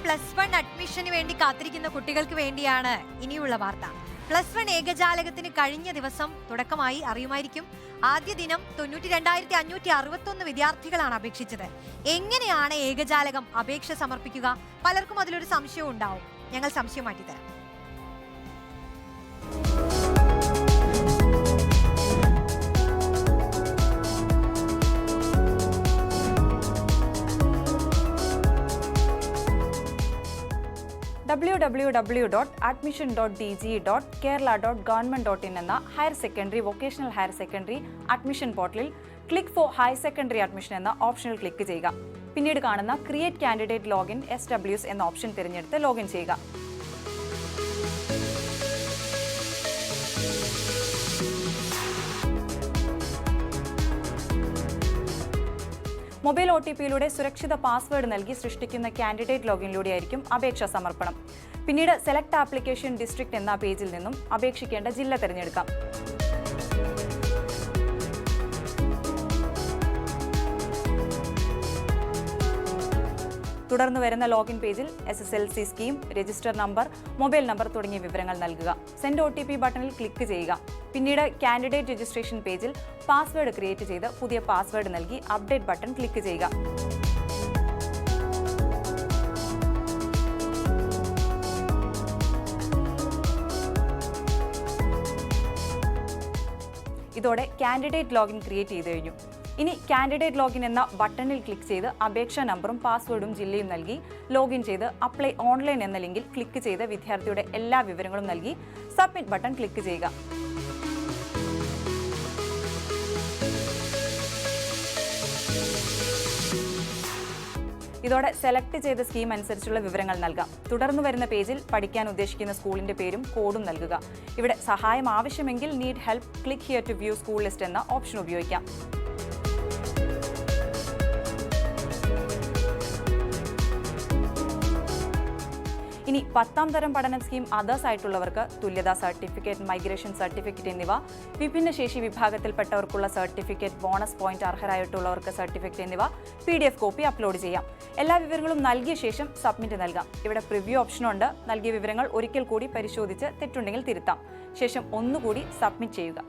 +1 അഡ്മിഷന് വേണ്ടി കാത്തിരിക്കുന്ന കുട്ടികൾക്ക് വേണ്ടിയാണ് ഇനിയുള്ള വാർത്ത. +1 ഏകജാലകത്തിന് കഴിഞ്ഞ ദിവസം തുടക്കമായി, അറിയുമായിരിക്കും. ആദ്യ ദിനം 92,561 വിദ്യാർത്ഥികളാണ് അപേക്ഷിച്ചത്. എങ്ങനെയാണ് ഏകജാലകം അപേക്ഷ സമർപ്പിക്കുക? പലർക്കും അതിലൊരു സംശയം ഉണ്ടാവും. ഞങ്ങൾ സംശയം മാറ്റിത്തരാം. www.admission.dg.kerala.government.in എന്ന higher secondary, vocational higher secondary admission പോർട്ടലിൽ click for higher secondary admission എന്ന ഓപ്ഷനിൽ ക്ലിക്ക് ചെയ്യുക. പിന്നീട് കാണുന്ന ക്രിയേറ്റ് കാൻഡിഡേറ്റ് ലോഗിൻ SWS എന്ന ഓപ്ഷൻ തിരഞ്ഞെടുത്ത് ലോഗിൻ ചെയ്യുക. മൊബൈൽ OTPയിലൂടെ സുരക്ഷിത പാസ്വേഡ് നൽകി സൃഷ്ടിക്കുന്ന കാൻഡിഡേറ്റ് ലോഗിനിലൂടെയായിരിക്കും അപേക്ഷാ സമർപ്പണം. പിന്നീട് സെലക്ട് ആപ്ലിക്കേഷൻ ഡിസ്ട്രിക്ട് എന്ന പേജിൽ നിന്നും അപേക്ഷിക്കേണ്ട ജില്ല തിരഞ്ഞെടുക്കാം. തുടർന്ന് വരുന്ന ലോഗിൻ പേജിൽ SSLC scheme, register number, mobile number തുടങ്ങിയ വിവരങ്ങൾ നൽകുക. സെൻഡ് OTP ബട്ടണിൽ ക്ലിക്ക് ചെയ്യുക. പിന്നീട് കാൻഡിഡേറ്റ് രജിസ്ട്രേഷൻ പേജിൽ പാസ്വേഡ് ക്രിയേറ്റ് ചെയ്ത് പുതിയ പാസ്വേഡ് നൽകി അപ്ഡേറ്റ് ബട്ടൺ ക്ലിക്ക് ചെയ്യുക. ഇതോടെ കാൻഡിഡേറ്റ് ലോഗിൻ ക്രിയേറ്റ് ചെയ്ത് കഴിഞ്ഞു. ഇനി കാൻഡിഡേറ്റ് ലോഗിൻ എന്ന ബട്ടണിൽ ക്ലിക്ക് ചെയ്ത് അപേക്ഷാ നമ്പറും പാസ്വേഡും ജില്ലയും നൽകി ലോഗിൻ ചെയ്ത് അപ്ലൈ ഓൺലൈൻ എന്ന ലിങ്കിൽ ക്ലിക്ക് ചെയ്ത് വിദ്യാർത്ഥിയുടെ എല്ലാ വിവരങ്ങളും നൽകി സബ്മിറ്റ് ബട്ടൺ ക്ലിക്ക് ചെയ്യുക. ഇതോടെ സെലക്ട് ചെയ്ത സ്കീം അനുസരിച്ചുള്ള വിവരങ്ങൾ നൽകാം. തുടർന്ന് വരുന്ന പേജിൽ പഠിക്കാൻ ഉദ്ദേശിക്കുന്ന സ്കൂളിന്റെ പേരും കോഡും നൽകുക. ഇവിടെ സഹായം ആവശ്യമെങ്കിൽ need help, click here to view school list എന്ന ഓപ്ഷൻ ഉപയോഗിക്കാം. ഇനി 10ാം തരം പഠന സ്കീം അതേഴ്സ് ആയിട്ടുള്ളവർക്ക് തുല്യതാ സർട്ടിഫിക്കറ്റ്, മൈഗ്രേഷൻ സർട്ടിഫിക്കറ്റ് എന്നിവ, വിഭിന്നശേഷി വിഭാഗത്തിൽപ്പെട്ടവർക്കുള്ള സർട്ടിഫിക്കറ്റ്, ബോണസ് പോയിന്റ് അർഹരായിട്ടുള്ളവർക്ക് സർട്ടിഫിക്കറ്റ് എന്നിവ PDF കോപ്പി അപ്ലോഡ് ചെയ്യാം. എല്ലാ വിവരങ്ങളും നൽകിയ ശേഷം സബ്മിറ്റ് നൽകാം. ഇവിടെ പ്രിവ്യൂ ഓപ്ഷനുണ്ട്. നൽകിയ വിവരങ്ങൾ ഒരിക്കൽ കൂടി പരിശോധിച്ച് തെറ്റുണ്ടെങ്കിൽ തിരുത്താം. ശേഷം ഒന്നുകൂടി സബ്മിറ്റ് ചെയ്യുക.